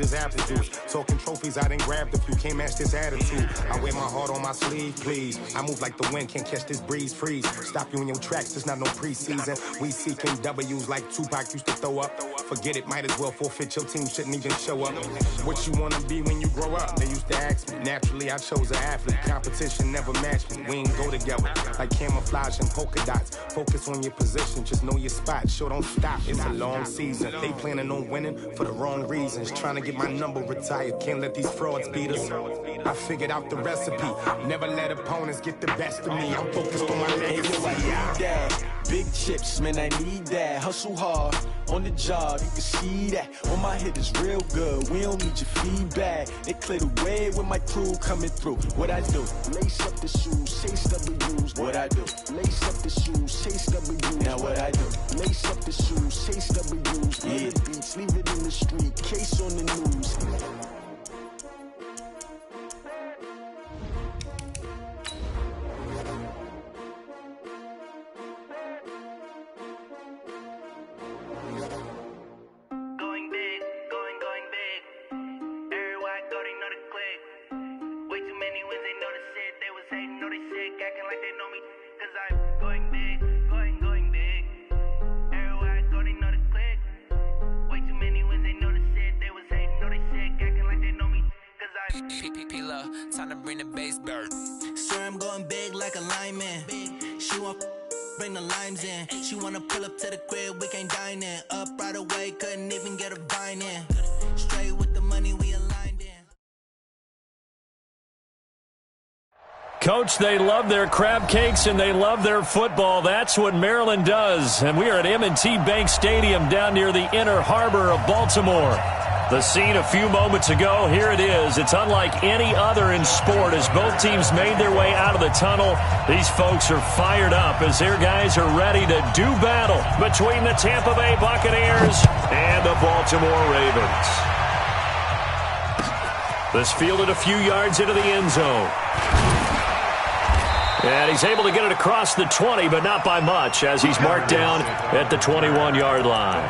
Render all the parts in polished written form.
as apple juice. Talking trophies, I done grabbed a few, can't match this attitude. I wear my heart on my sleeve, please. I move like the wind, can't catch this breeze, freeze. Stop you in your tracks, there's not no preseason. We seeking W's like Tupac used to throw up. Forget it, might as well forfeit, your team shouldn't even show up. What you wanna be when you grow up? They used to ask me. Naturally, I chose an athlete. Competition never matched me. We ain't go together like camouflage and polka dots. Focus on your position, just know your spot. Sure, don't stop, it's a long season. They planning on winning for the wrong reasons. Trying to get my number retired, can't let these frauds beat us. I figured out the recipe. Never let opponents get the best of me. I'm focused on my legacy. Big chips, man, I need that. Hustle hard on the job, you can see that. When my hit is real good, we don't need your feedback. They clear the way with my crew coming through. What I do? Lace up the shoes, chase W's. What I do? Lace up the shoes, chase W's. Now what I do? Lace up the shoes, chase W's. Yeah. The beats, leave it in the street, case on the news. Time to bring the bass bird. Sir, I'm going big like a lineman. She want bring the limes in. She wanna pull up to the crib, we can't dine in. Up right away, couldn't even get a vine in. Straight with the money, we aligned in. Coach, they love their crab cakes and they love their football. That's what Maryland does. And we are at M&T Bank Stadium down near the Inner Harbor of Baltimore. The scene a few moments ago, here it is. It's unlike any other in sport as both teams made their way out of the tunnel. These folks are fired up as their guys are ready to do battle between the Tampa Bay Buccaneers and the Baltimore Ravens. This fielded a few yards into the end zone. And he's able to get it across the 20, but not by much as he's marked down at the 21-yard line.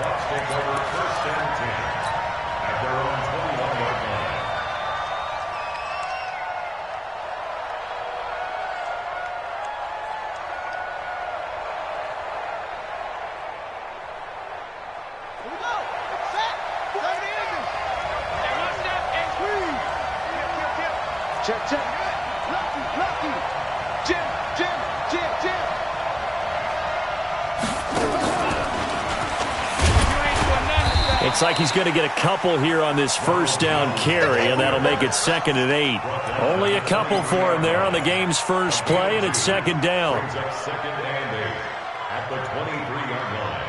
Looks like he's going to get a couple here on this first down carry, and that'll make it 2nd and 8. Only a couple for him there on the game's first play, and it's 2nd down. 2nd and 8 at the 23-yard line.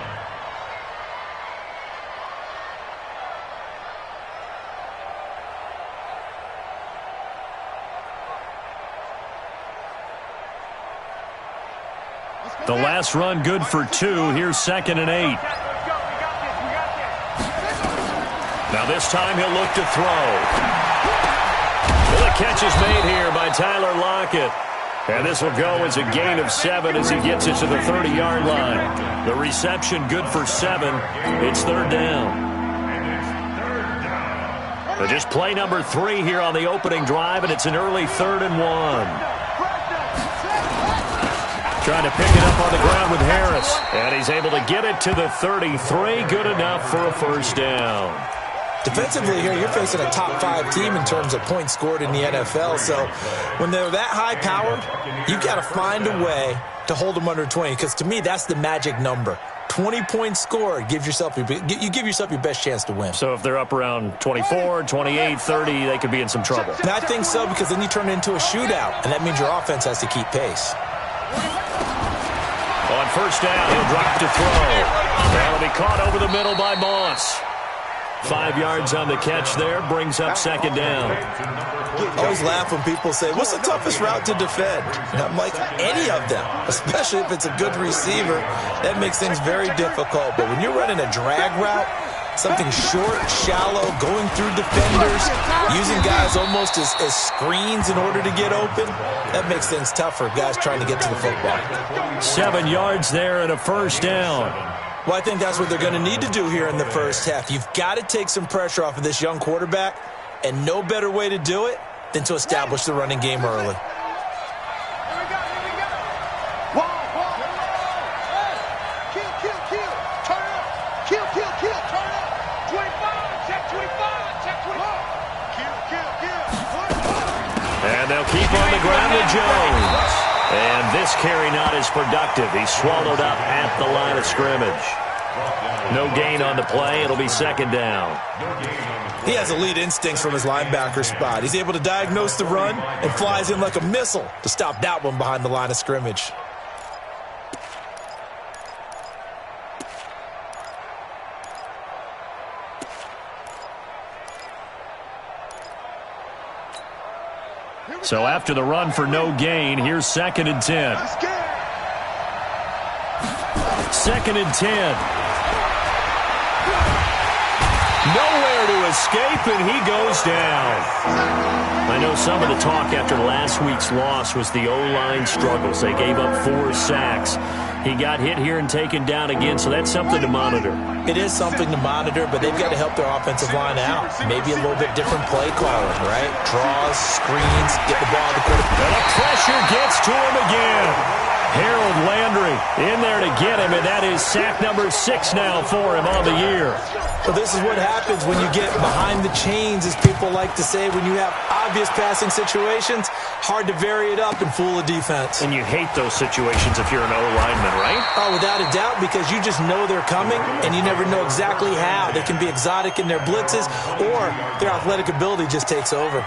The last run good for 2. Here's 2nd and 8. Now this time he'll look to throw. Well, the catch is made here by Tyler Lockett. And this will go as a gain of 7 as he gets it to the 30-yard line. The reception good for 7. It's 3rd down. But just play number 3 here on the opening drive, and it's an early 3rd and 1. Trying to pick it up on the ground with Harris. And he's able to get it to the 33. Good enough for a first down. Defensively here, you're facing a top 5 team in terms of points scored in the NFL. So when they're that high powered, you've got to find a way to hold them under 20. Because to me, that's the magic number. 20 points scored, you give yourself your best chance to win. So if they're up around 24, 28, 30, they could be in some trouble. And I think so, because then you turn it into a shootout, and that means your offense has to keep pace. On first down, he'll drop to throw. That'll be caught over the middle by Moss. 5 yards on the catch there, brings up 2nd down. I always laugh when people say, what's the toughest route to defend? And I'm like, any of them, especially if it's a good receiver. That makes things very difficult. But when you're running a drag route, something short, shallow, going through defenders, using guys almost as screens in order to get open, that makes things tough for guys trying to get to the football. 7 yards there and a first down. Well, I think that's what they're going to need to do here in the first half. You've got to take some pressure off of this young quarterback, and no better way to do it than to establish the running game early. And they'll keep on the ground with Jones. And this carry not as productive. He's swallowed up at the line of scrimmage. No gain on the play. It'll be second down. He has elite instincts from his linebacker spot. He's able to diagnose the run and flies in like a missile to stop that one behind the line of scrimmage. So after the run for no gain, here's 2nd and 10. 2nd and 10. Nowhere to escape, and he goes down. I know some of the talk after last week's loss was the O-line struggles. They gave up 4 sacks. He got hit here and taken down again, so that's something to monitor. It is something to monitor, but they've got to help their offensive line out. Maybe a little bit different play calling, right? Draws, screens, get the ball to the quarterback. And the pressure gets to him again. Harold Landry in there to get him, and that is sack number 6 now for him on the year. Well, this is what happens when you get behind the chains, as people like to say. When you have obvious passing situations, hard to vary it up and fool a defense. And you hate those situations if you're an O-lineman, right? Oh, without a doubt, because you just know they're coming, and you never know exactly how. They can be exotic in their blitzes, or their athletic ability just takes over.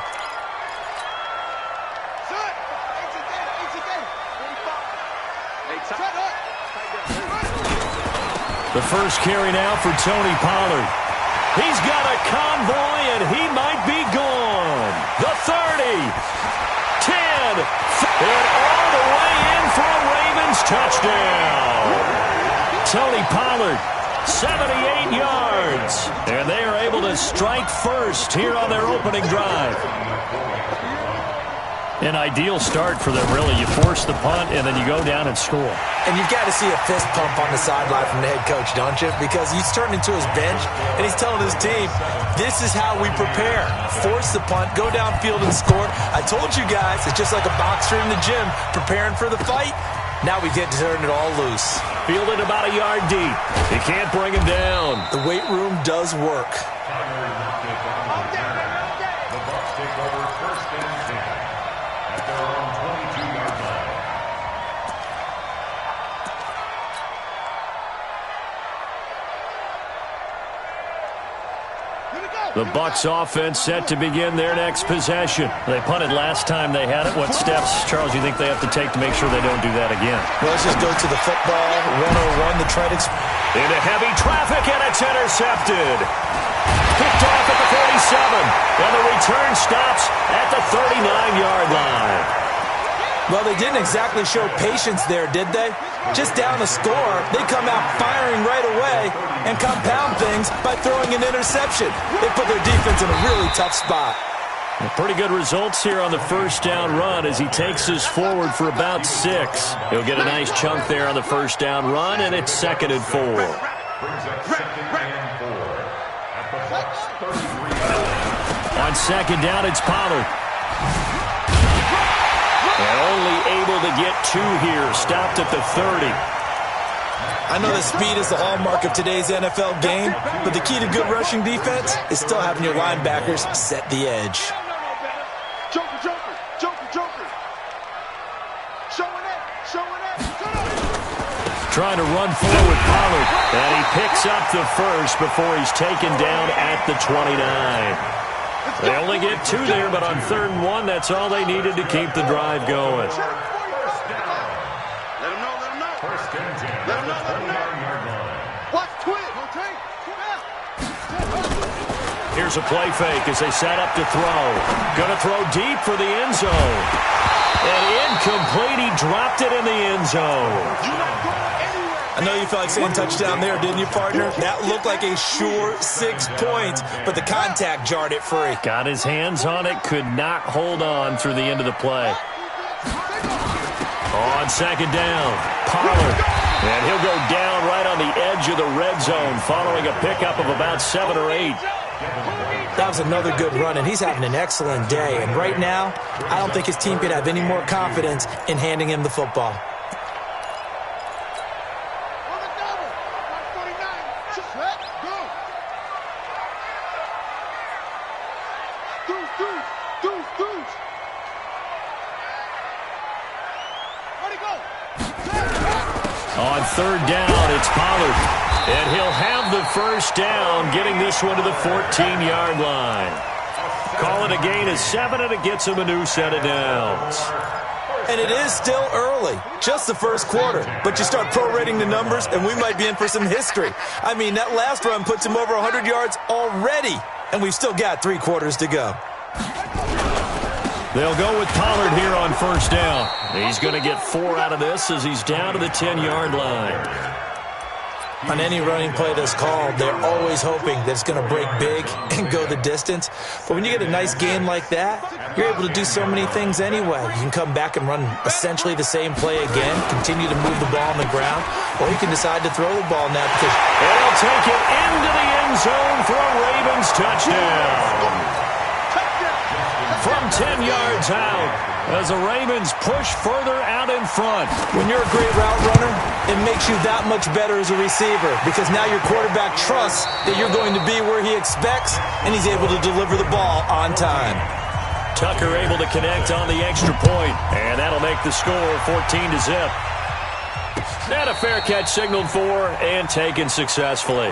The first carry now for Tony Pollard. He's got a convoy, and he might be gone. The 30, 10, and all the way in for a Ravens touchdown. Tony Pollard, 78 yards. And they are able to strike first here on their opening drive. An ideal start for them, really. You force the punt, and then you go down and score. And you've got to see a fist pump on the sideline from the head coach, don't you? Because he's turned into his bench, and he's telling his team, this is how we prepare. Force the punt, go downfield and score. I told you guys, it's just like a boxer in the gym preparing for the fight. Now we get to turn it all loose. Fielded about a yard deep. He can't bring him down. The weight room does work. The Bucs take over 1st and 10 at their own 22-yard line. The Bucs offense set to begin their next possession. They punted last time they had it. What steps, Charles, you think they have to take to make sure they don't do that again? Well, let's just go to the football 101, the try to... Into heavy traffic, and it's intercepted. Picked off at the 47, and the return stops at the 39-yard line. Well, they didn't exactly show patience there, did they? Just down the score, they come out firing right away and compound things by throwing an interception. They put their defense in a really tough spot. Pretty good results here on the first down run as he takes us forward for about 6. He'll get a nice chunk there on the first down run, and it's 2nd and 4. Brings up 2nd and 4 at the Bucs 33. On 2nd down, it's Pollard. And only able to get 2 here. Stopped at the 30. I know that speed is the hallmark of today's NFL game, but the key to good rushing defense is still having your linebackers set the edge. Trying to run forward with Pollard. And he picks up the first before he's taken down at the 29. They only get 2 there, but on 3rd and 1, that's all they needed to keep the drive going. First and 10 at the 29-yard line. Here's a play fake as they set up to throw. Gonna throw deep for the end zone. And incomplete. He dropped it in the end zone. I know you felt like saying touchdown there, didn't you, partner? That looked like a sure 6 points, but the contact jarred it free. Got his hands on it, could not hold on through the end of the play. On 2nd down, Pollard. And he'll go down right on on the edge of the red zone following a pickup of about 7 or 8. That was another good run, and he's having an excellent day. And right now, I don't think his team could have any more confidence in handing him the football. On third down, it's Pollard. And he'll have the first down, getting this one to the 14-yard line. Call it a gain of 7, and it gets him a new set of downs. And it is still early, just the first quarter. But you start prorating the numbers, and we might be in for some history. I mean, that last run puts him over 100 yards already, and we've still got 3 quarters to go. They'll go with Pollard here on first down. He's going to get 4 out of this as he's down to the 10-yard line. On any running play that's called, they're always hoping that it's going to break big and go the distance. But when you get a nice game like that, you're able to do so many things anyway. You can come back and run essentially the same play again, continue to move the ball on the ground, or you can decide to throw the ball now. And he'll take it into the end zone for a Ravens touchdown. From 10 yards out, as the Ravens push further out in front. When you're a great route runner, it makes you that much better as a receiver because now your quarterback trusts that you're going to be where he expects, and he's able to deliver the ball on time. Tucker able to connect on the extra point, and that'll make the score 14-0. And a fair catch signaled for and taken successfully.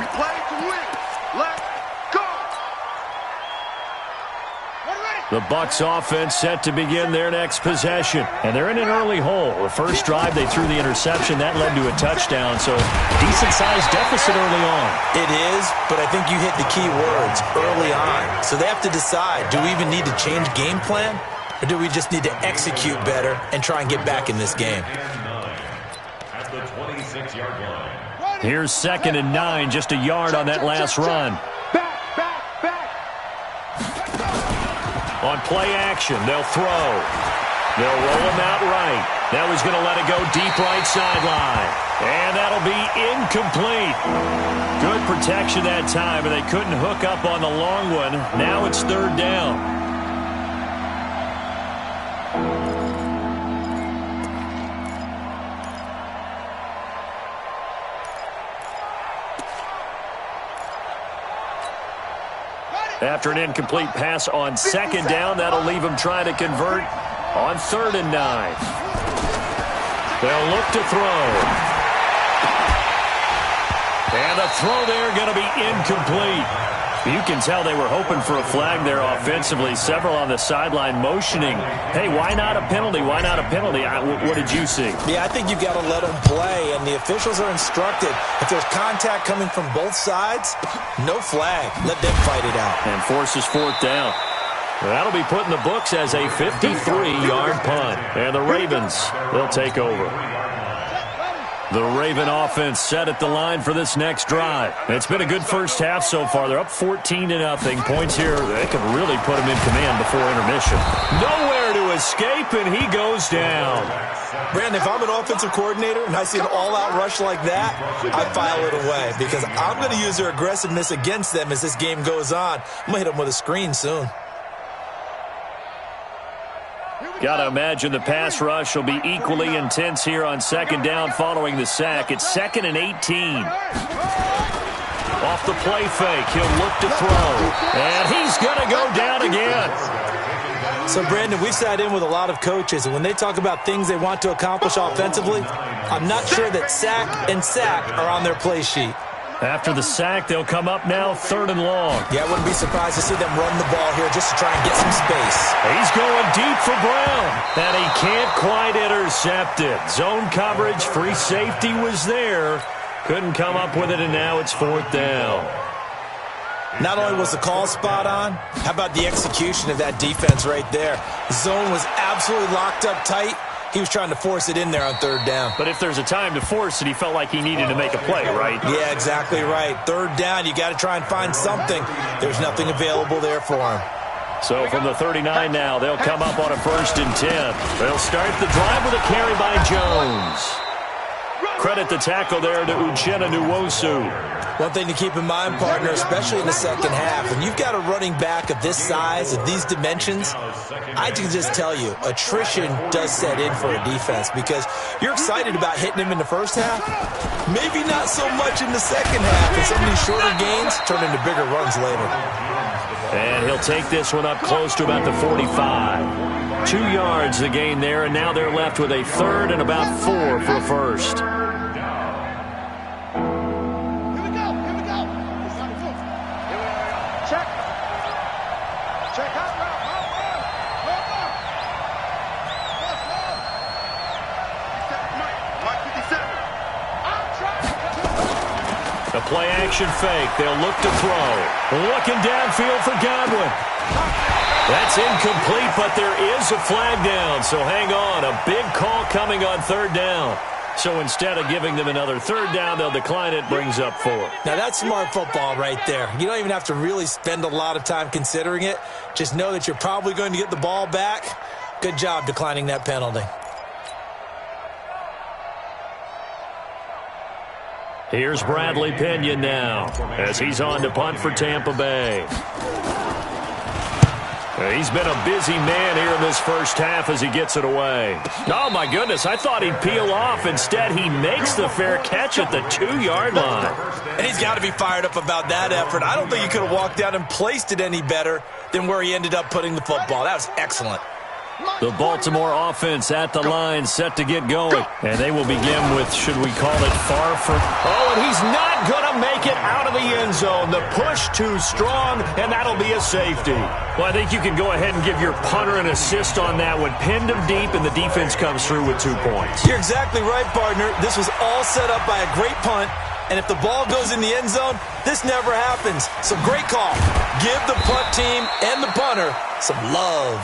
The Bucs offense set to begin their next possession. And they're in an early hole. The first drive, they threw the interception. That led to a touchdown. So decent-sized deficit early on. It is, but I think you hit the key words, early on. So they have to decide, do we even need to change game plan? Or do we just need to execute better and try and get back in this game? At the 26-yard line. Here's 2nd and 9, just a yard on that last run. On play action, they'll throw. They'll roll him out right. Now he's going to let it go deep right sideline. And that'll be incomplete. Good protection that time, and they couldn't hook up on the long one. Now it's 3rd down. After an incomplete pass on 2nd down, that'll leave him trying to convert on 3rd and 9. They'll look to throw. And the throw there going to be incomplete. You can tell they were hoping for a flag there offensively. Several on the sideline motioning, hey, why not a penalty? Why not a penalty? What did you see? Yeah, I think you've got to let them play, and the officials are instructed. If there's contact coming from both sides, no flag. Let them fight it out. And forces 4th down. That'll be put in the books as a 53-yard punt. And the Ravens, they'll take over. The Raven offense set at the line for this next drive. It's been a good first half so far. They're up 14-0. Points here, they could really put them in command before intermission. Nowhere to escape, and he goes down. Brandon, if I'm an offensive coordinator and I see an all-out rush like that, I file it away because I'm going to use their aggressiveness against them as this game goes on. I'm going to hit them with a screen soon. Got to imagine the pass rush will be equally intense here on 2nd down following the sack. It's 2nd and 18. Off the play fake, he'll look to throw. And he's going to go down again. So, Brandon, we've sat in with a lot of coaches, and when they talk about things they want to accomplish offensively, I'm not sure that sack and sack are on their play sheet. After the sack, they'll come up now 3rd and long. Yeah, I wouldn't be surprised to see them run the ball here just to try and get some space. He's going deep for Brown, and he can't quite intercept it. Zone coverage, free safety was there. Couldn't come up with it, and now it's 4th down. Not only was the call spot on, how about the execution of that defense right there? The zone was absolutely locked up tight. He was trying to force it in there on 3rd down. But if there's a time to force it, he felt like he needed to make a play, right? Yeah, exactly right. 3rd down, you got to try and find something. There's nothing available there for him. So from the 39 now, they'll come up on a 1st and 10. They'll start the drive with a carry by Jones. Credit the tackle there to Uchenna Nwosu. One thing to keep in mind, partner, especially in the second half, when you've got a running back of this size, of these dimensions, I can just tell you, attrition does set in for a defense because you're excited about hitting him in the first half. Maybe not so much in the second half, and some of these shorter gains turn into bigger runs later. And he'll take this one up close to about the 45. 2 yards the gain there, and now they're left with a third and about 4 for a first. Play-action fake. They'll look to throw. Looking downfield for Godwin. That's incomplete, but there is a flag down. So hang on. A big call coming on third down. So instead of giving them another third down, they'll decline it. Brings up 4. Now, that's smart football right there. You don't even have to really spend a lot of time considering it. Just know that you're probably going to get the ball back. Good job declining that penalty. Here's Bradley Pinion now as he's on to punt for Tampa Bay. He's been a busy man here in this first half as he gets it away. Oh, my goodness, I thought he'd peel off. Instead, he makes the fair catch at the 2-yard line. And he's got to be fired up about that effort. I don't think he could have walked down and placed it any better than where he ended up putting the football. That was excellent. The Baltimore offense at the line, set to get going. And they will begin with, should we call it far from... Oh, and he's not going to make it out of the end zone. The push too strong, and that'll be a safety. Well, I think you can go ahead and give your punter an assist on that one. Pinned him deep, and the defense comes through with 2 points. You're exactly right, partner. This was all set up by a great punt. And if the ball goes in the end zone, this never happens. So great call. Give the punt team and the punter some love.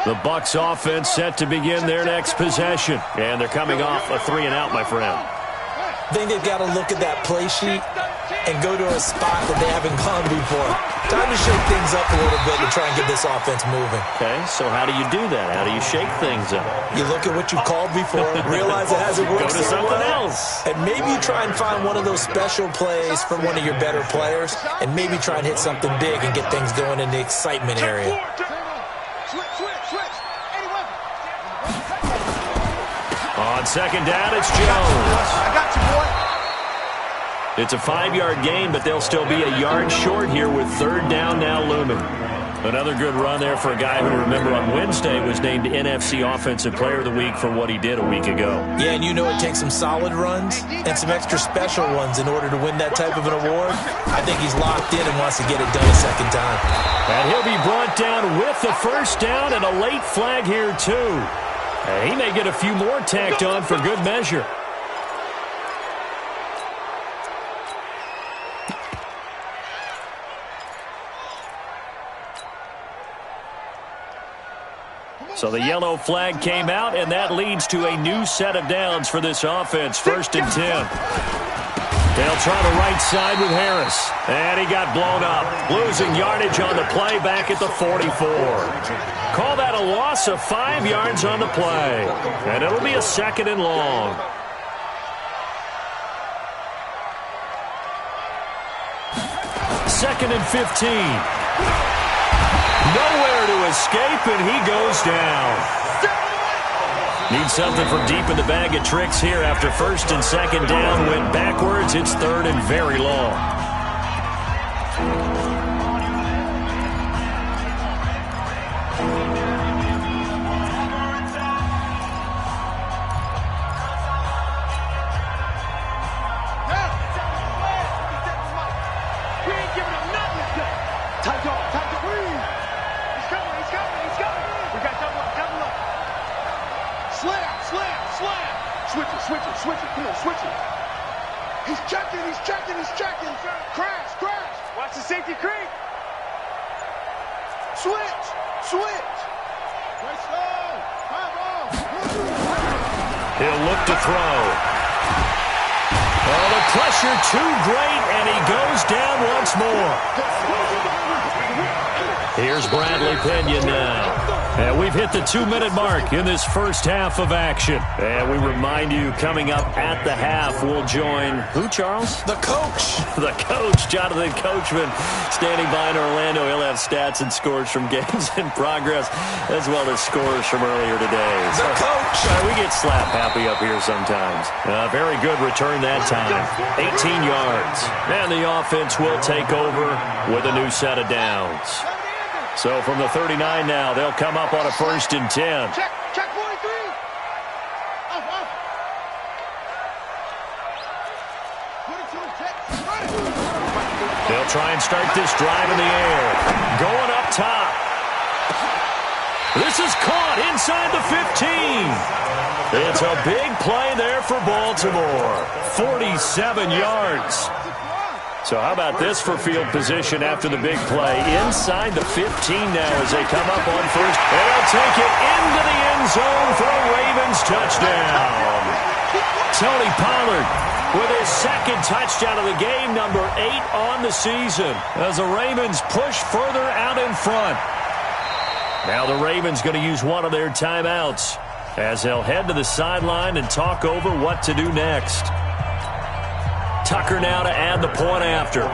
The Bucs offense set to begin their next possession. And they're coming off a 3-and-out, my friend. I think they've got to look at that play sheet and go to a spot that they haven't gone before. Time to shake things up a little bit to try and get this offense moving. Okay, so how do you do that? How do you shake things up? You look at what you called before, realize it hasn't worked so something well, else. And maybe you try and find one of those special plays from one of your better players, and maybe try and hit something big and get things going in the excitement area. On second down, it's Jones. I got you, boy. It's a 5-yard gain, but they'll still be a yard short here with third down now looming. Another good run there for a guy who, remember, on Wednesday was named NFC Offensive Player of the Week for what he did a week ago. Yeah, and you know it takes some solid runs and some extra special ones in order to win that type of an award. I think he's locked in and wants to get it done a second time. And he'll be brought down with the first down and a late flag here, too. And he may get a few more tacked on for good measure. So the yellow flag came out, and that leads to a new set of downs for this offense. 1st and 10. They'll try the right side with Harris. And he got blown up. Losing yardage on the play back at the 44. Call that a loss of 5 yards on the play. And it'll be a 2nd and long. Second and 15. Nowhere to escape, and he goes down. Need something from deep in the bag of tricks here after 1st and 2nd down. Went backwards. It's 3rd and very long. Switch it. He's checking. Crash. Watch the safety creep. Switch. Nice to throw. Oh, the pressure too great, and he goes down once more. Here's Bradley Pinion now. And we've hit the 2-minute mark in this first half of action. And we remind you, coming up at the half, we'll join who, Charles? The coach. The coach, Jonathan Coachman, standing by in Orlando. He'll have stats and scores from games in progress, as well as scores from earlier today. The coach. We get slap happy up here sometimes. Very good return that time. 18 yards. And the offense will take over with a new set of downs. So from the 39 now, they'll come up on a 1st and 10. Check 43. Off. 22, check. They'll try and start this drive in the air. Going up top. This is caught inside the 15. It's a big play there for Baltimore. 47 yards. So how about this for field position after the big play? Inside the 15 now as they come up on 1st. And they'll take it into the end zone for a Ravens touchdown. Tony Pollard with his 2nd touchdown of the game, number 8 on the season, as the Ravens push further out in front. Now the Ravens going to use one of their timeouts as they'll head to the sideline and talk over what to do next. Tucker now to add the point after. And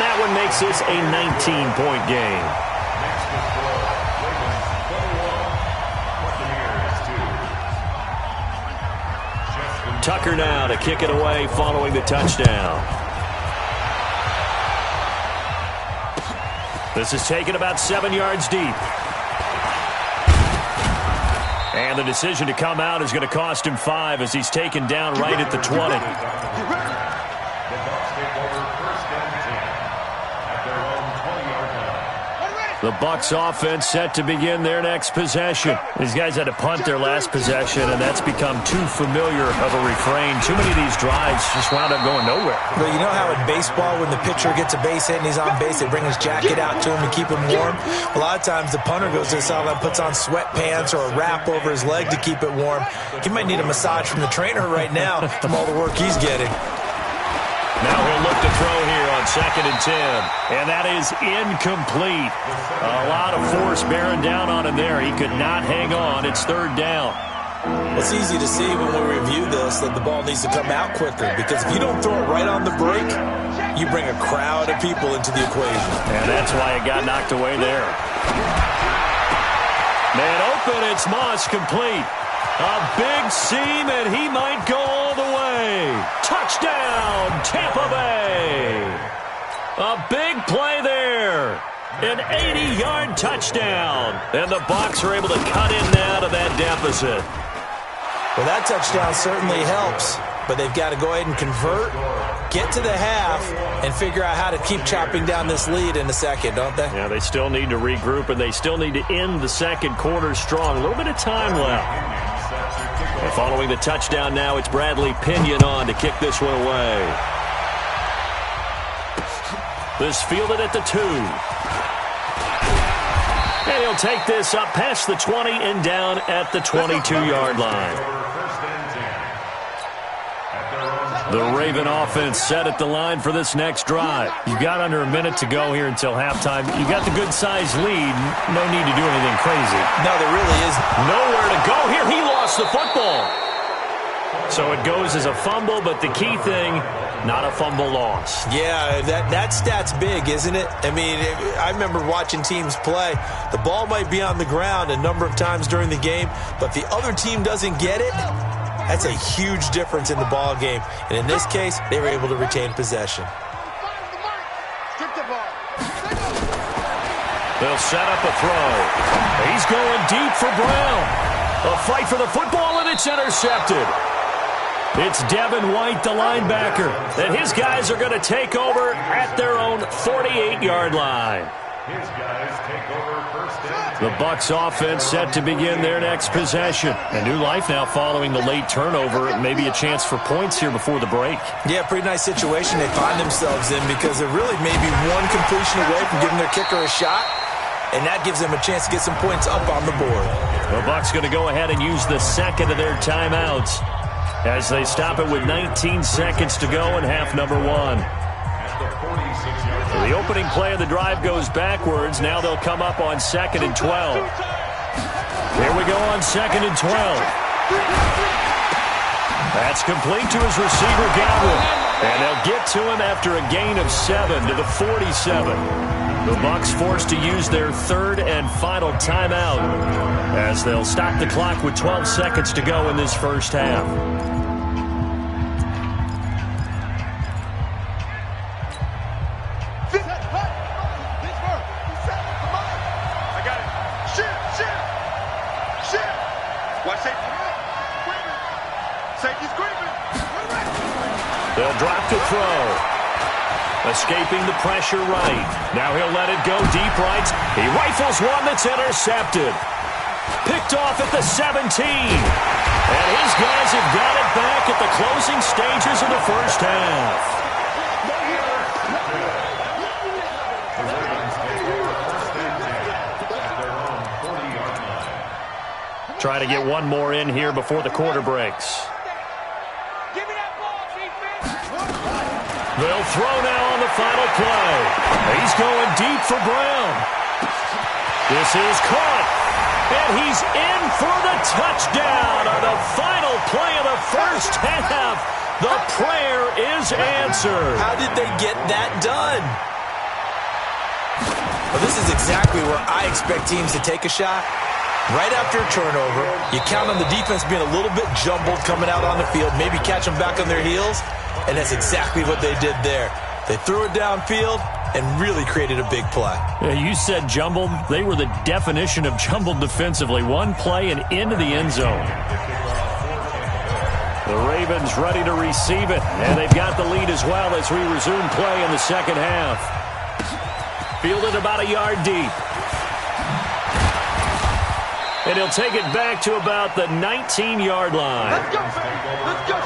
that one makes this a 19-point game. Tucker now to kick it away following the touchdown. This is taken about 7 yards deep. And the decision to come out is going to cost him 5 as he's taken down right at the 20. The Bucs offense set to begin their next possession. These guys had to punt their last possession, and that's become too familiar of a refrain. Too many of these drives just wound up going nowhere. Well, you know how in baseball, when the pitcher gets a base hit and he's on base, they bring his jacket out to him and keep him warm? A lot of times the punter goes to the sideline, puts on sweatpants or a wrap over his leg to keep it warm. He might need a massage from the trainer right now from all the work he's getting. Now he'll look to throw here on 2nd and 10. And that is incomplete. A lot of force bearing down on him there. He could not hang on. It's 3rd down. It's easy to see when we review this that the ball needs to come out quicker, because if you don't throw it right on the break, you bring a crowd of people into the equation. And that's why it got knocked away there. Man open, it's Moss complete. A big seam, and he might go all the way. Touchdown, Tampa Bay. A big play there. An 80-yard touchdown. And the Bucs are able to cut in now to that deficit. Well, that touchdown certainly helps, but they've got to go ahead and convert, get to the half, and figure out how to keep chopping down this lead in the second, don't they? Yeah, they still need to regroup, and they still need to end the second quarter strong. A little bit of time left. And following the touchdown now, it's Bradley Pinion on to kick this one away. This fielded at the 2. And he'll take this up past the 20 and down at the 22-yard line. The Raven offense set at the line for this next drive. You've got under a minute to go here until halftime. You got the good-sized lead. No need to do anything crazy. No, there really isn't. Nowhere to go here. He lost the football. So it goes as a fumble, but the key thing, not a fumble loss. Yeah, that stat's big, isn't it? I mean, I remember watching teams play. The ball might be on the ground a number of times during the game, but the other team doesn't get it. That's a huge difference in the ball game. And in this case, they were able to retain possession. They'll set up a throw. He's going deep for Brown. A fight for the football, and it's intercepted. It's Devin White, the linebacker, and his guys are going to take over at their own 48-yard line. His guys take over first and 10. The Bucs offense set to begin their next possession. A new life now following the late turnover. Maybe a chance for points here before the break. Yeah, pretty nice situation they find themselves in because they're really maybe one completion away from giving their kicker a shot, and that gives them a chance to get some points up on the board. The Bucs going to go ahead and use the second of their timeouts as they stop it with 19 seconds to go in half number one. So the opening play of the drive goes backwards. Now they'll come up on 2nd and 12. Here we go on 2nd and 12. That's complete to his receiver, Godwin. And they'll get to him after a gain of 7 to the 47. The Bucs forced to use their third and final timeout as they'll stop the clock with 12 seconds to go in this first half. They'll drop to throw. Escaping the pressure right. Now he'll let it go deep right. He rifles one that's intercepted. Picked off at the 17. And his guys have got it back at the closing stages of the first half. Trying to get one more in here before the quarter breaks. They'll throw now on the final play. He's going deep for Brown. This is caught. And he's in for the touchdown on the final play of the first half. The prayer is answered. How did they get that done? Well, this is exactly where I expect teams to take a shot. Right after a turnover, you count on the defense being a little bit jumbled coming out on the field, maybe catch them back on their heels, and that's exactly what they did there. They threw it downfield and really created a big play. Yeah, you said jumbled. They were the definition of jumbled defensively. One play and into the end zone. The Ravens ready to receive it, and they've got the lead as well as we resume play in the second half. Fielded about a yard deep. And he'll take it back to about the 19-yard line. Let's go, baby. Let's go.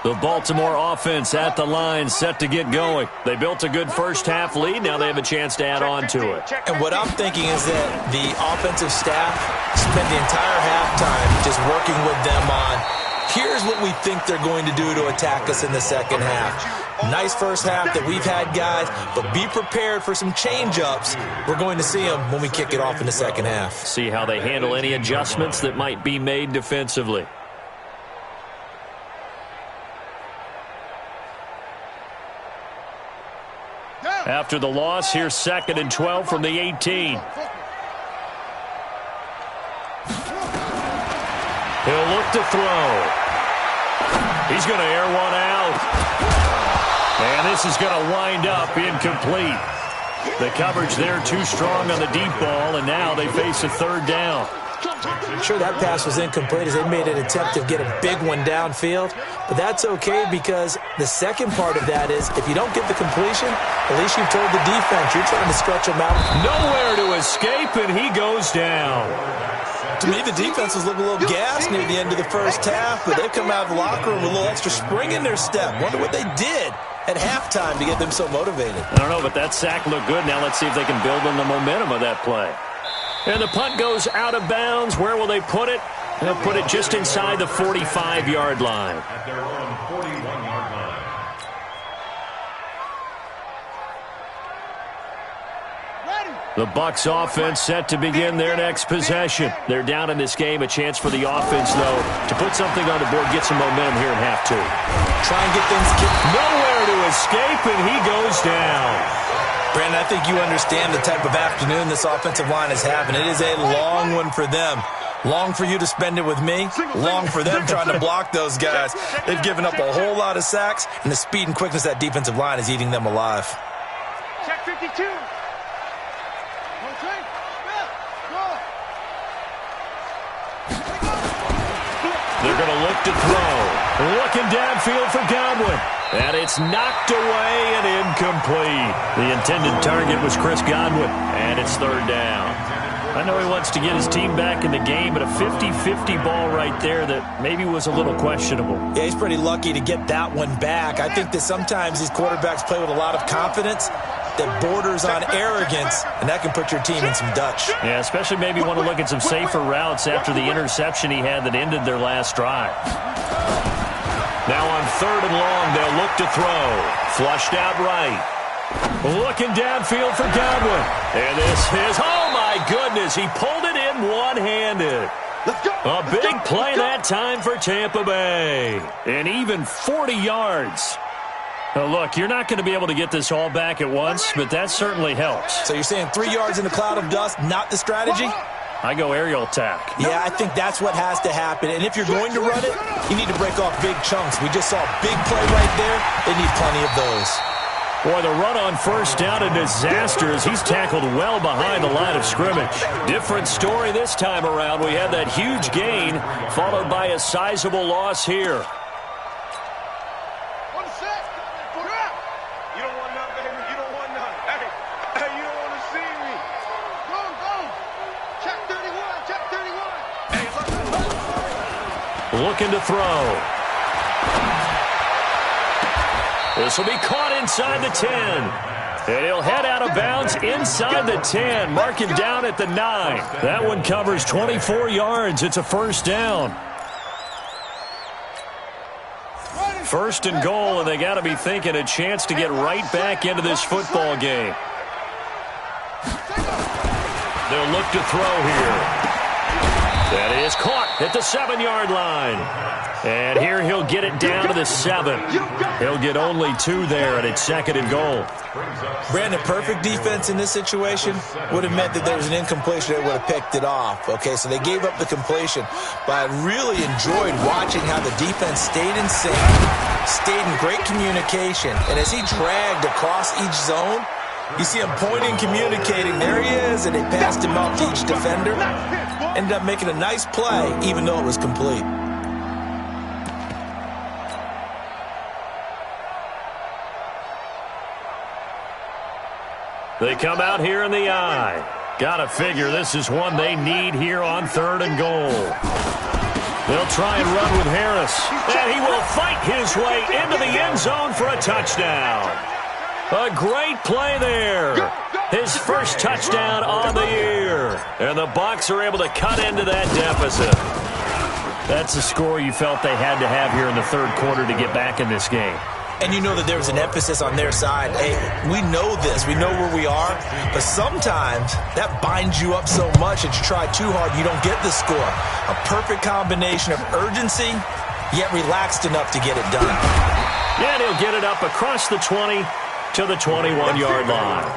The Baltimore offense at the line, set to get going. They built a good first half lead. Now they have a chance to add on to it. And what I'm thinking is that the offensive staff spent the entire halftime just working with them on, here's what we think they're going to do to attack us in the second half. Nice first half that we've had, guys, but be prepared for some change-ups. We're going to see them when we kick it off in the second half. See how they handle any adjustments that might be made defensively. After the loss, here's 2nd and 12 from the 18. He'll look to throw. He's going to air one out. And this is going to wind up incomplete. The coverage there too strong on the deep ball, and now they face a third down. Sure, that pass was incomplete as they made an attempt to get a big one downfield, but that's okay because the second part of that is if you don't get the completion, at least you've told the defense you're trying to stretch them out. Nowhere to escape, and he goes down. To me, the defense was looking a little gassed near the end of the first half, but they've come out of the locker room with a little extra spring in their step. Wonder what they did at halftime to get them so motivated. I don't know, but that sack looked good. Now let's see if they can build on the momentum of that play. And the punt goes out of bounds. Where will they put it? They'll put it just inside the 45-yard line. At their own 41-yard line. The Bucs offense set to begin their next possession. They're down in this game. A chance for the offense, though, to put something on the board, get some momentum here in half two. Try and get things kicked. Nowhere to escape, and he goes down. Brandon, I think you understand the type of afternoon this offensive line is having. It is a long one for them. Long for you to spend it with me. Long for them trying to block those guys. They've given up a whole lot of sacks, and the speed and quickness of that defensive line is eating them alive. Check 52. They're going to look to throw. Looking downfield for Godwin. And it's knocked away and incomplete. The intended target was Chris Godwin, and it's third down. I know he wants to get his team back in the game, but a 50-50 ball right there that maybe was a little questionable. Yeah, he's pretty lucky to get that one back. I think that sometimes these quarterbacks play with a lot of confidence that borders on arrogance, and that can put your team in some Dutch. Yeah, especially maybe want to look at some safer routes after the interception he had that ended their last drive. Now on third and long, they'll look to throw. Flushed out right. Looking downfield for Godwin. And this is, oh my goodness, he pulled it in one-handed. A big play that time for Tampa Bay. And even 40 yards. Now look, you're not going to be able to get this all back at once, but that certainly helps. So you're saying 3 yards in a cloud of dust, not the strategy? I go aerial attack. Yeah, I think that's what has to happen. And if you're going to run it, you need to break off big chunks. We just saw a big play right there. They need plenty of those. Boy, the run on first down a disaster as he's tackled well behind the line of scrimmage. Different story this time around. We had that huge gain followed by a sizable loss here. Looking to throw. This will be caught inside the 10. And he'll head out of bounds inside the 10. Mark him down at the 9. That one covers 24 yards. It's a first down. First and goal, and they got to be thinking a chance to get right back into this football game. They'll look to throw here. That is caught at the 7-yard line. And here he'll get it down to the 7. He'll get only 2 there, and it's second and goal. Brandon, perfect defense in this situation would have meant that there was an incompletion that would have picked it off. Okay, so they gave up the completion. But I really enjoyed watching how the defense stayed in sync, stayed in great communication. And as he dragged across each zone, you see him pointing, communicating. There he is, and they passed him off to each defender. Ended up making a nice play, even though it was complete. They come out here in the eye. Gotta figure this is one they need here on third and goal. They'll try and run with Harris. And he will fight his way into the end zone for a touchdown. A great play there. His first touchdown on the year. And the Bucs are able to cut into that deficit. That's a score you felt they had to have here in the third quarter to get back in this game. And you know that there was an emphasis on their side. Hey, we know this. We know where we are. But sometimes that binds you up so much that you try too hard, you don't get the score. A perfect combination of urgency, yet relaxed enough to get it done. And he'll get it up across the 20 to the 21-yard line.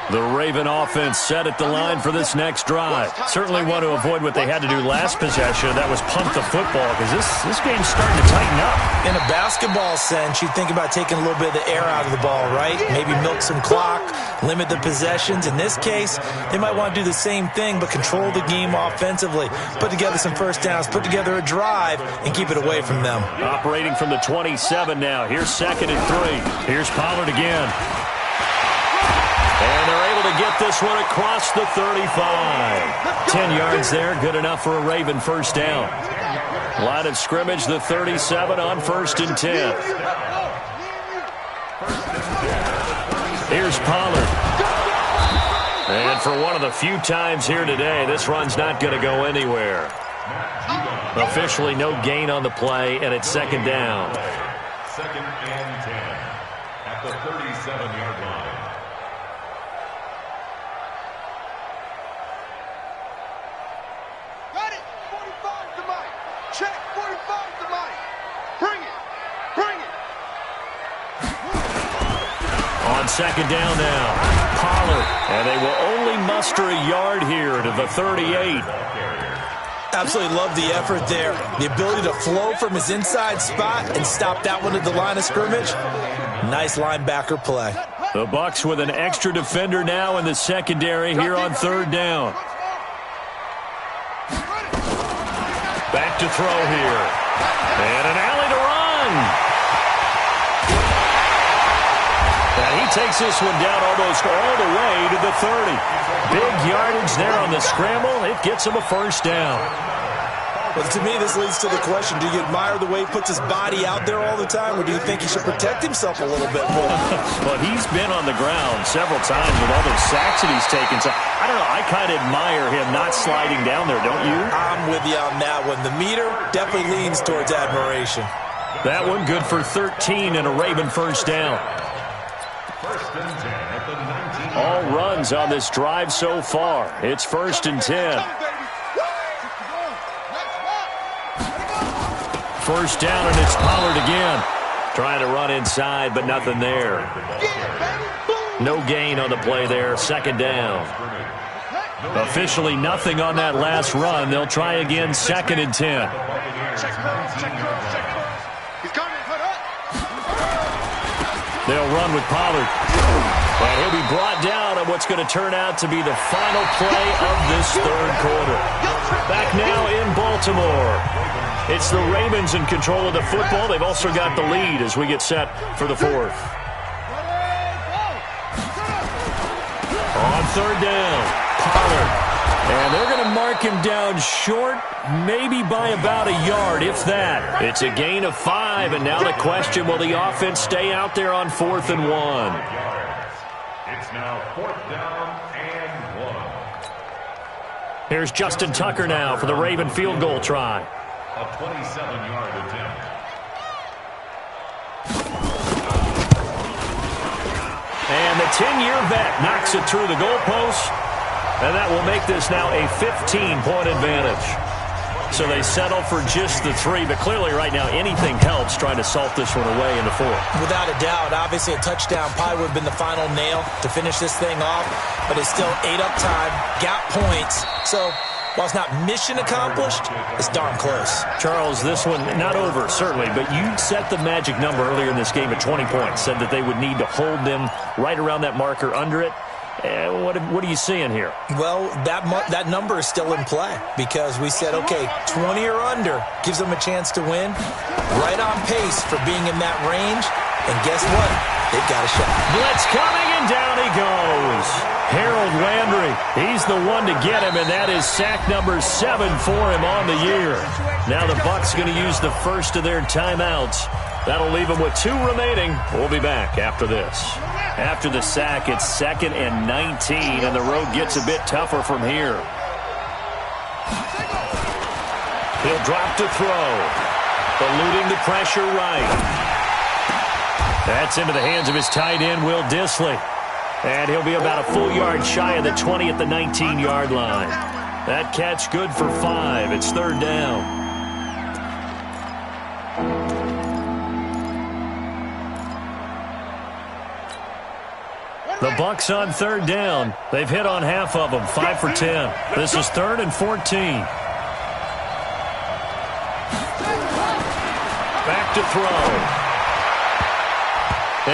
The Raven offense set at the line for this next drive. Certainly want to avoid what they had to do last possession. That was punt the football because this game's starting to tighten up. In a basketball sense, you think about taking a little bit of the air out of the ball, right? Maybe milk some clock, limit the possessions. In this case, they might want to do the same thing but control the game offensively. Put together some first downs, put together a drive, and keep it away from them. Operating from the 27 now. Here's second and 3. Here's Pollard again. And they're able to get this one across the 35. 10 yards there, good enough for a Raven first down. Line of scrimmage, the 37 on first and 10. Here's Pollard. And for one of the few times here today, this run's not going to go anywhere. Officially no gain on the play, and it's second down. Second and 10 at the 37-yard line. Second down now. Pollard. And they will only muster a yard here to the 38. Absolutely love the effort there. The ability to flow from his inside spot and stop that one at the line of scrimmage. Nice linebacker play. The Bucs with an extra defender now in the secondary here on third down. back to throw here. And an alley to run. And he takes this one down almost all the way to the 30. Big yardage there on the scramble. It gets him a first down. Well, to me, this leads to the question, do you admire the way he puts his body out there all the time, or do you think he should protect himself a little bit more? Well, he's been on the ground several times with all those sacks that he's taken. So, I don't know, I kind of admire him not sliding down there, don't you? I'm with you on that one. The meter definitely leans towards admiration. That one good for 13 and a Raven first down. All runs on this drive so far. It's 1st and 10. First down, and it's Pollard again. Trying to run inside, but nothing there. No gain on the play there. 2nd down. Officially nothing on that last run. They'll try again, 2nd and 10. They'll run with Pollard. And he'll be brought down on what's going to turn out to be the final play of this 3rd quarter. Back now in Baltimore. It's the Ravens in control of the football. They've also got the lead as we get set for the 4th. On 3rd down, Pollard. And they're going to mark him down short, maybe by about a yard, if that. It's a gain of 5, and now the question, will the offense stay out there on 4th and 1? It's now 4th down and 1. Here's Justin Tucker now for the Raven field goal try. A 27-yard attempt. And the 10-year vet knocks it through the goalpost. And that will make this now a 15-point advantage. So they settle for just the 3, but clearly right now anything helps trying to salt this one away in the 4th. Without a doubt, obviously a touchdown probably would have been the final nail to finish this thing off, but it's still 8 up time, got points. So while it's not mission accomplished, it's darn close. Charles, this one not over, certainly, but you set the magic number earlier in this game at 20 points, said that they would need to hold them right around that marker under it. What are you seeing here? Well, that number is still in play because we said, okay, 20 or under gives them a chance to win. Right on pace for being in that range. And guess what? They've got a shot. Blitz coming, and down he goes. Harold Landry, he's the one to get him, and that is sack number 7 for him on the year. Now the Bucs going to use the first of their timeouts. That'll leave them with 2 remaining. We'll be back after this. After the sack, it's 2nd and 19, and the road gets a bit tougher from here. He'll drop to throw. Eluding the pressure right. That's into the hands of his tight end, Will Dissly. And he'll be about a full yard shy of the 20 at the 19-yard line. That catch good for 5. It's 3rd down. The Bucs on 3rd down. They've hit on half of them, 5 for 10. This is 3rd and 14. Back to throw.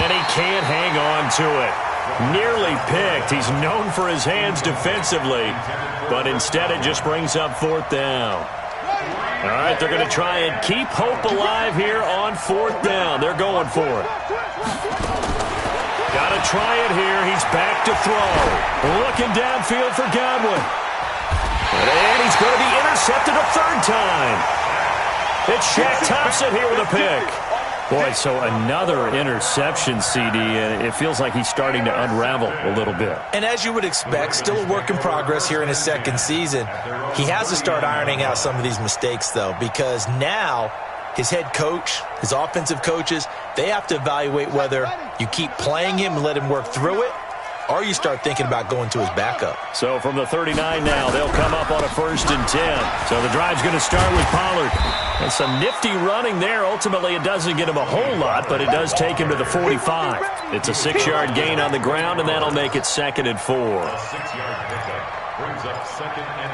And he can't hang on to it. Nearly picked. He's known for his hands defensively. But instead it just brings up 4th down. All right, they're going to try and keep hope alive here on 4th down. They're going for it. Got to try it here. He's back to throw. Looking downfield for Godwin. And he's going to be intercepted a 3rd time. It's Shaq Thompson here with a pick. Boy, so another interception, CD, and it feels like he's starting to unravel a little bit. And as you would expect, still a work in progress here in his 2nd season. He has to start ironing out some of these mistakes, though, because now his head coach, his offensive coaches, they have to evaluate whether you keep playing him and let him work through it, or you start thinking about going to his backup. So from the 39 now, they'll come up on a 1st and 10. So the drive's going to start with Pollard. And some nifty running there. Ultimately, it doesn't get him a whole lot, but it does take him to the 45. It's a 6-yard gain on the ground, and that'll make it 2nd and 4. A 6-yard pickup brings up 2nd and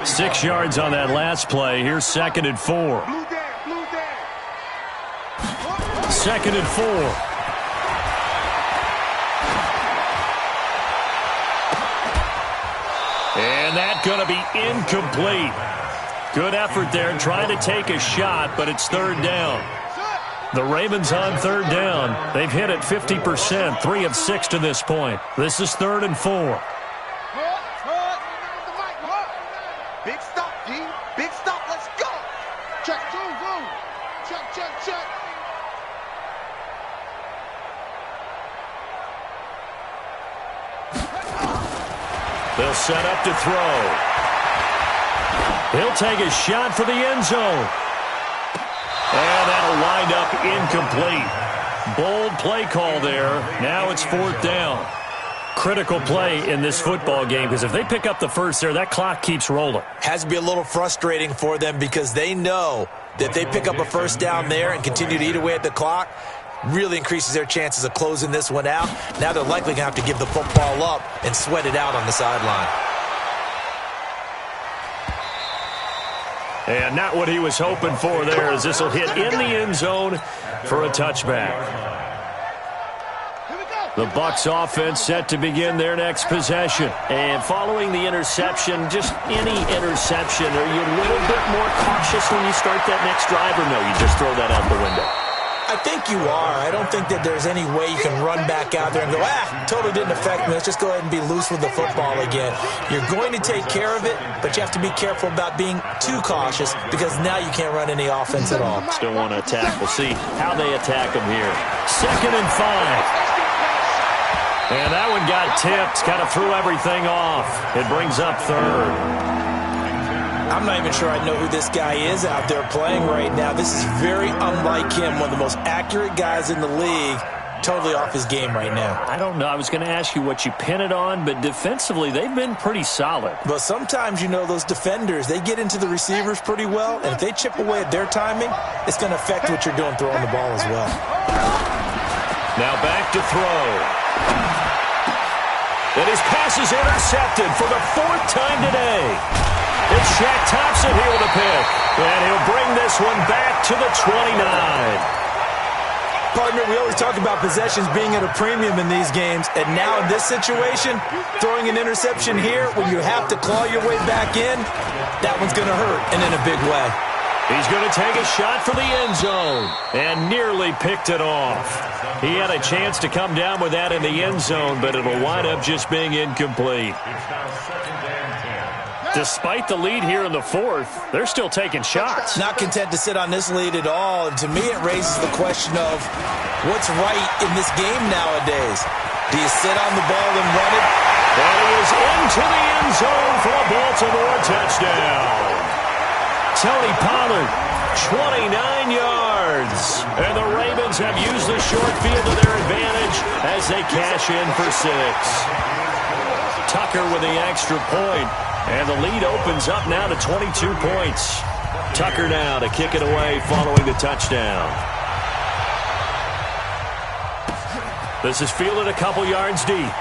4. 6 yards on that last play. Here's 2nd and 4. 2nd and 4. And that's going to be incomplete. Good effort there, trying to take a shot, but it's third down. The Ravens on third down. They've hit it 50%, 3 of 6 to this point. This is 3rd and 4. Big stop, D. Big stop. Let's go. Check, boom. Check. They'll set up to throw. He'll take a shot for the end zone. And that'll wind up incomplete. Bold play call there. Now it's 4th down. Critical play in this football game, because if they pick up the first there, that clock keeps rolling. Has to be a little frustrating for them because they know that they pick up a first down there and continue to eat away at the clock, really increases their chances of closing this one out. Now they're likely going to have to give the football up and sweat it out on the sideline. And not what he was hoping for there, as this will hit in the end zone for a touchback. The Bucs offense set to begin their next possession. And following the interception, just any interception, are you a little bit more cautious when you start that next drive, or no, you just throw that out the window? I think you are. I don't think that there's any way you can run back out there and go, totally didn't affect me. Let's just go ahead and be loose with the football again. You're going to take care of it, but you have to be careful about being too cautious because now you can't run any offense at all. Still want to attack. We'll see how they attack them here. 2nd and 5. And that one got tipped, kind of threw everything off. It brings up 3rd. I'm not even sure I know who this guy is out there playing right now. This is very unlike him, one of the most accurate guys in the league, totally off his game right now. I don't know. I was going to ask you what you pin it on, but defensively, they've been pretty solid. But sometimes, those defenders, they get into the receivers pretty well, and if they chip away at their timing, it's going to affect what you're doing throwing the ball as well. Now back to throw. And his pass is intercepted for the 4th time today. It's Shaq Thompson here with a pick. And he'll bring this one back to the 29. Partner, we always talk about possessions being at a premium in these games. And now in this situation, throwing an interception here when you have to claw your way back in, that one's going to hurt, and in a big way. He's going to take a shot for the end zone and nearly picked it off. He had a chance to come down with that in the end zone, but it'll wind up just being incomplete. Despite the lead here in the 4th, they're still taking shots. Not content to sit on this lead at all. And to me, it raises the question of what's right in this game nowadays. Do you sit on the ball and run it? And he is into the end zone for a Baltimore touchdown. Tony Pollard, 29 yards. And the Ravens have used the short field to their advantage as they cash in for 6. Tucker with the extra point. And the lead opens up now to 22 points. Tucker now to kick it away following the touchdown. This is fielded a couple yards deep.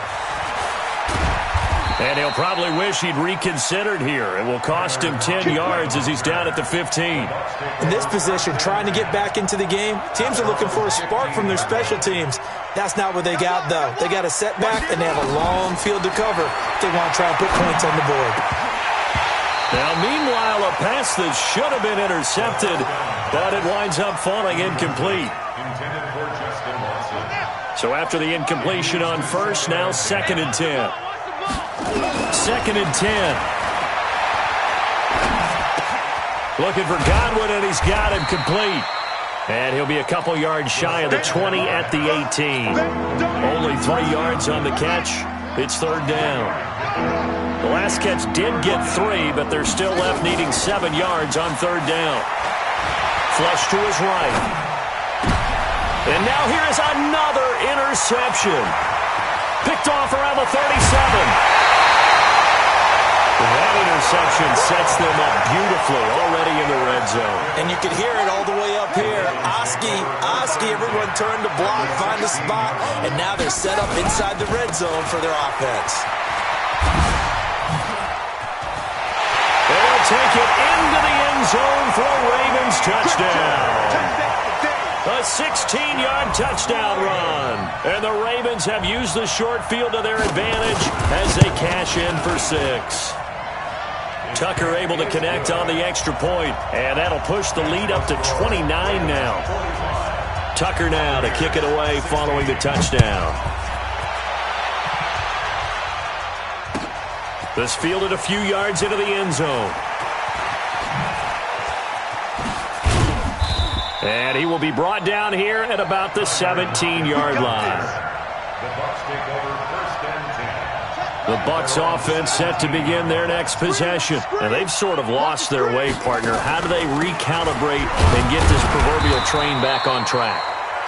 And he'll probably wish he'd reconsidered here. It will cost him 10 yards as he's down at the 15. In this position, trying to get back into the game, teams are looking for a spark from their special teams. That's not what they got, though. They got a setback, and they have a long field to cover if they want to try and put points on the board. Now, meanwhile, a pass that should have been intercepted, but it winds up falling incomplete. So after the incompletion on first, now 2nd and 10. 2nd and 10. Looking for Godwin, and he's got him complete. And he'll be a couple yards shy of the 20 at the 18. Only 3 yards on the catch. It's 3rd down. The last catch did get 3, but they're still left needing 7 yards on 3rd down. Flush to his right. And now here is another interception. Picked off around the 37. That interception sets them up beautifully already in the red zone. And you can hear it all the way up here. Oski, everyone turned to block, find a spot, and now they're set up inside the red zone for their offense. They'll take it into the end zone for a Ravens touchdown. A 16-yard touchdown run. And the Ravens have used the short field to their advantage as they cash in for 6. Tucker able to connect on the extra point, and that'll push the lead up to 29 now. Tucker now to kick it away following the touchdown. This fielded a few yards into the end zone. And he will be brought down here at about the 17-yard line. The Bucs offense set to begin their next possession. And they've sort of lost their way, partner. How do they recalibrate and get this proverbial train back on track?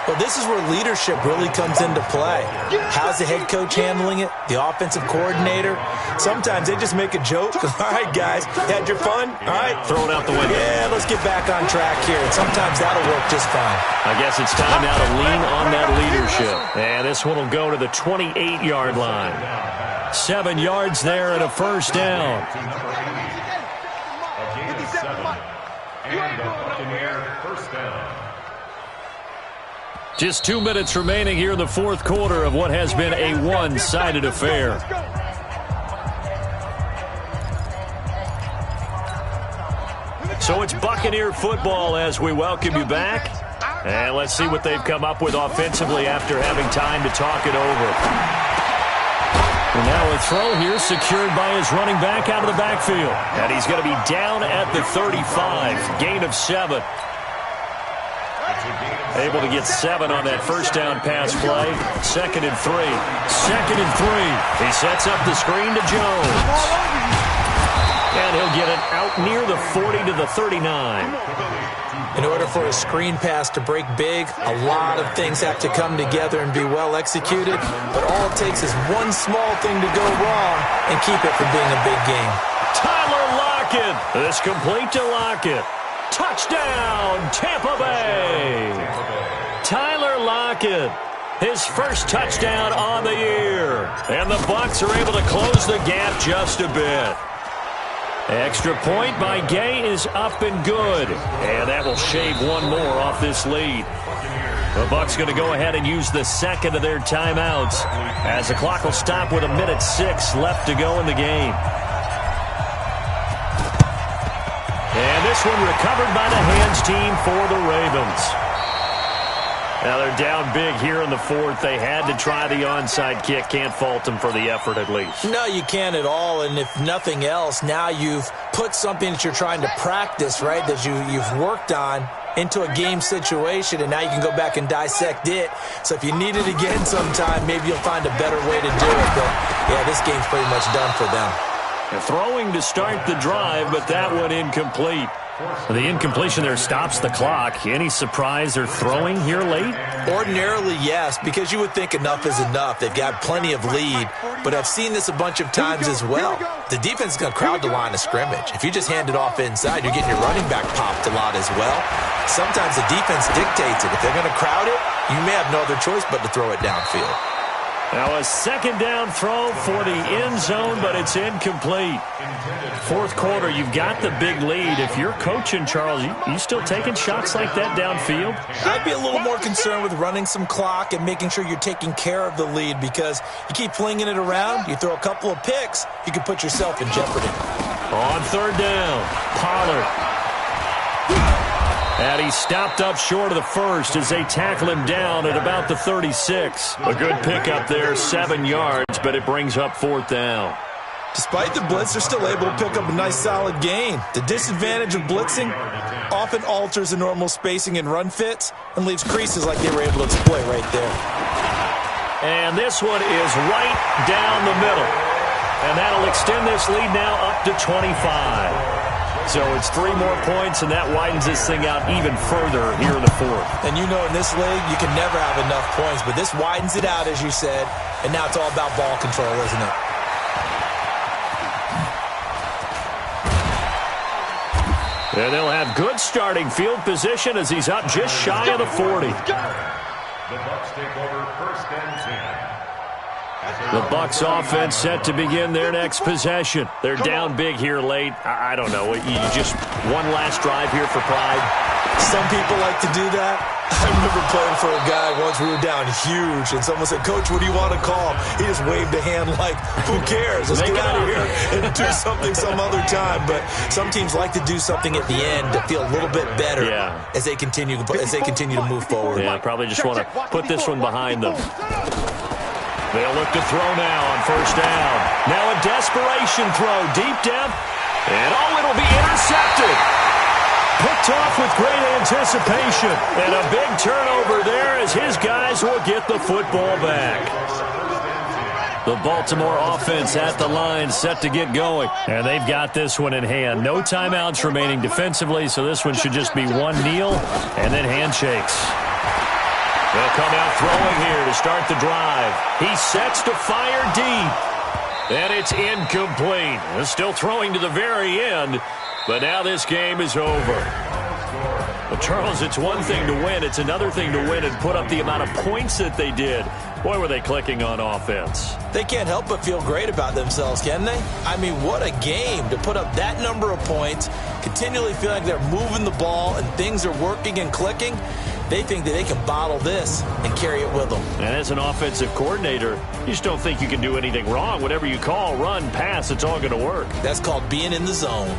Well, this is where leadership really comes into play. How's the head coach handling it? The offensive coordinator? Sometimes they just make a joke. All right, guys, had your fun? All right. Throw it out the window. Yeah, let's get back on track here. And sometimes that'll work just fine. I guess it's time now to lean on that leadership. And this one will go to the 28-yard line. 7 yards there and a first down. And the Buccaneer first down. Just 2 minutes remaining here in the fourth quarter of what has been a one-sided affair. So it's Buccaneer football as we welcome you back. And let's see what they've come up with offensively after having time to talk it over. And now a throw here secured by his running back out of the backfield. And he's going to be down at the 35. Gain of 7. Able to get 7 on that first down pass play. 2nd and 3. 2nd and 3. He sets up the screen to Jones. And he'll get it out near the 40 to the 39. In order for a screen pass to break big, a lot of things have to come together and be well executed. But all it takes is one small thing to go wrong and keep it from being a big game. Tyler Lockett. This complete to Lockett. Touchdown, Tampa Bay. Tyler Lockett, his first touchdown on the year. And the Bucs are able to close the gap just a bit. Extra point by Gay is up and good. And that will shave one more off this lead. The Bucs going to go ahead and use the second of their timeouts as the clock will stop with 1:06 left to go in the game. And this one recovered by the hands team for the Ravens. Now they're down big here in the fourth. They had to try the onside kick. Can't fault them for the effort at least. No, you can't at all. And if nothing else, now you've put something that you're trying to practice, right, that you've worked on into a game situation, and now you can go back and dissect it. So if you need it again sometime, maybe you'll find a better way to do it. But, yeah, this game's pretty much done for them. Throwing to start the drive, but that one incomplete. The incompletion there stops the clock. Any surprise they're throwing here late? Ordinarily, yes, because you would think enough is enough. They've got plenty of lead, but I've seen this a bunch of times as well. The defense is going to crowd the line of scrimmage. If you just hand it off inside, you're getting your running back popped a lot as well. Sometimes the defense dictates it. If they're going to crowd it, you may have no other choice but to throw it downfield. Now a second down throw for the end zone, but it's incomplete. Fourth quarter, you've got the big lead. If you're coaching, Charles, you still taking shots like that downfield? I'd be a little more concerned with running some clock and making sure you're taking care of the lead, because you keep flinging it around, you throw a couple of picks, you can put yourself in jeopardy. On third down, Pollard. And he stopped up short of the first as they tackle him down at about the 36. A good pickup there, 7 yards, but it brings up fourth down. Despite the blitz, they're still able to pick up a nice solid gain. The disadvantage of blitzing often alters the normal spacing and run fits and leaves creases like they were able to exploit right there. And this one is right down the middle. And that'll extend this lead now up to 25. So it's 3 more points, and that widens this thing out even further here in the fourth. And you know in this league, you can never have enough points, but this widens it out, as you said, and now it's all about ball control, isn't it? And they'll have good starting field position as he's up just shy of the 40. The Bucs take over 1st and 10. The Bucs offense set to begin their next possession. They're down big here late. I don't know. You just one last drive here for pride. Some people like to do that. I remember playing for a guy once. We were down huge, and someone said, "Coach, what do you want to call?" He just waved a hand like, "Who cares? Let's get out of here and do something some other time." But some teams like to do something at the end to feel a little bit better as they continue to move forward. Yeah, probably just want to put this one behind them. They'll look to throw now on first down. Now a desperation throw, deep depth, and it'll be intercepted. Picked off with great anticipation. And a big turnover there as his guys will get the football back. The Baltimore offense at the line set to get going. And they've got this one in hand. No timeouts remaining defensively, so this one should just be one kneel and then handshakes. They'll come out throwing here to start the drive. He sets to fire deep. And it's incomplete. They're still throwing to the very end. But now this game is over. Well, Charles, it's one thing to win. It's another thing to win and put up the amount of points that they did. Boy, were they clicking on offense. They can't help but feel great about themselves, can they? I mean, what a game to put up that number of points, continually feel like they're moving the ball and things are working and clicking. They think that they can bottle this and carry it with them. And as an offensive coordinator, you just don't think you can do anything wrong. Whatever you call, run, pass, it's all going to work. That's called being in the zone.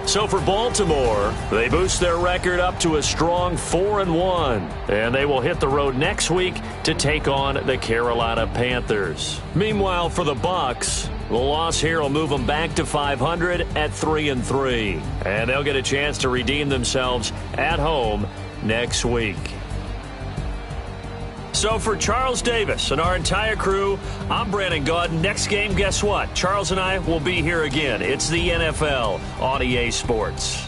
So for Baltimore, they boost their record up to a strong 4-1. And they will hit the road next week to take on the Carolina Panthers. Meanwhile, for the Bucs, the loss here will move them back to 500 at 3-3. And they'll get a chance to redeem themselves at home next week. So for Charles Davis and our entire crew, I'm Brandon Gaudin. Next game, guess what? Charles and I will be here again. It's the NFL on EA Sports.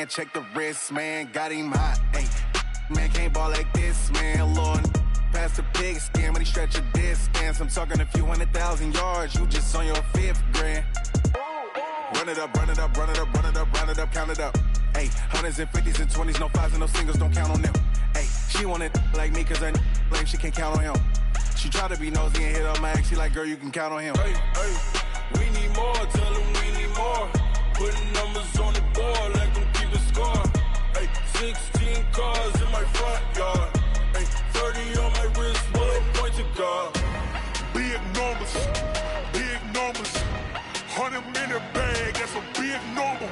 Check the wrist, man, got him hot, ayy. Man, can't ball like this, man, Lord. Past the pig skin, when he stretch a distance. I'm talking a few 100,000 yards, you just on your 5th grand. Run it up, run it up, run it up, run it up, run it up, count it up. Ayy, 100s and 50s and 20s, no 5s and no singles, don't count on them. Ayy, she want it like me, cause her like she can't count on him. She try to be nosy and hit up my ex, she like, girl, you can count on him. Hey, we need more, tell them we need more. Putting numbers on the board like them keep a score. Ay, 16 cars in my front yard. Ay, 30 on my wrist, bullet point to God. Big numbers, 100-minute bag, that's a big number.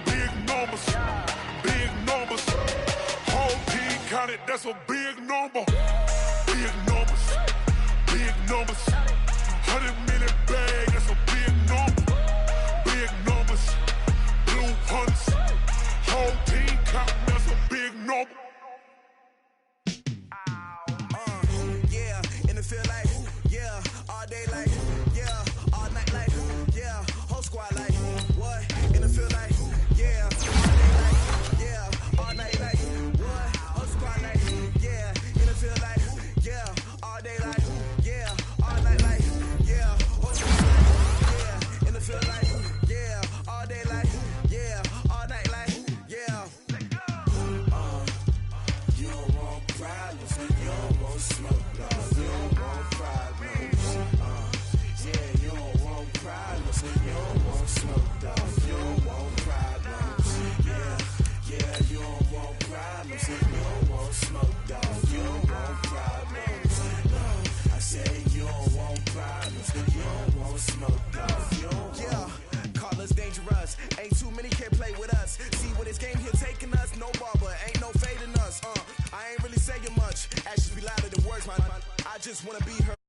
Big numbers, whole team counted, that's a big number. Big numbers, 100-minute bag, that's a big number. Big numbers, blue hunts, whole team counting, that's a big number. Yeah, and it feel like, yeah, all day like, yeah, all night like, yeah, whole squad like, what? And it feel like, yeah, all day like, yeah, all night like. and he can't play with us. See where this game here taking us, no barber, ain't no fading us. I ain't really saying much. Actions be louder than words, man. I just wanna be her.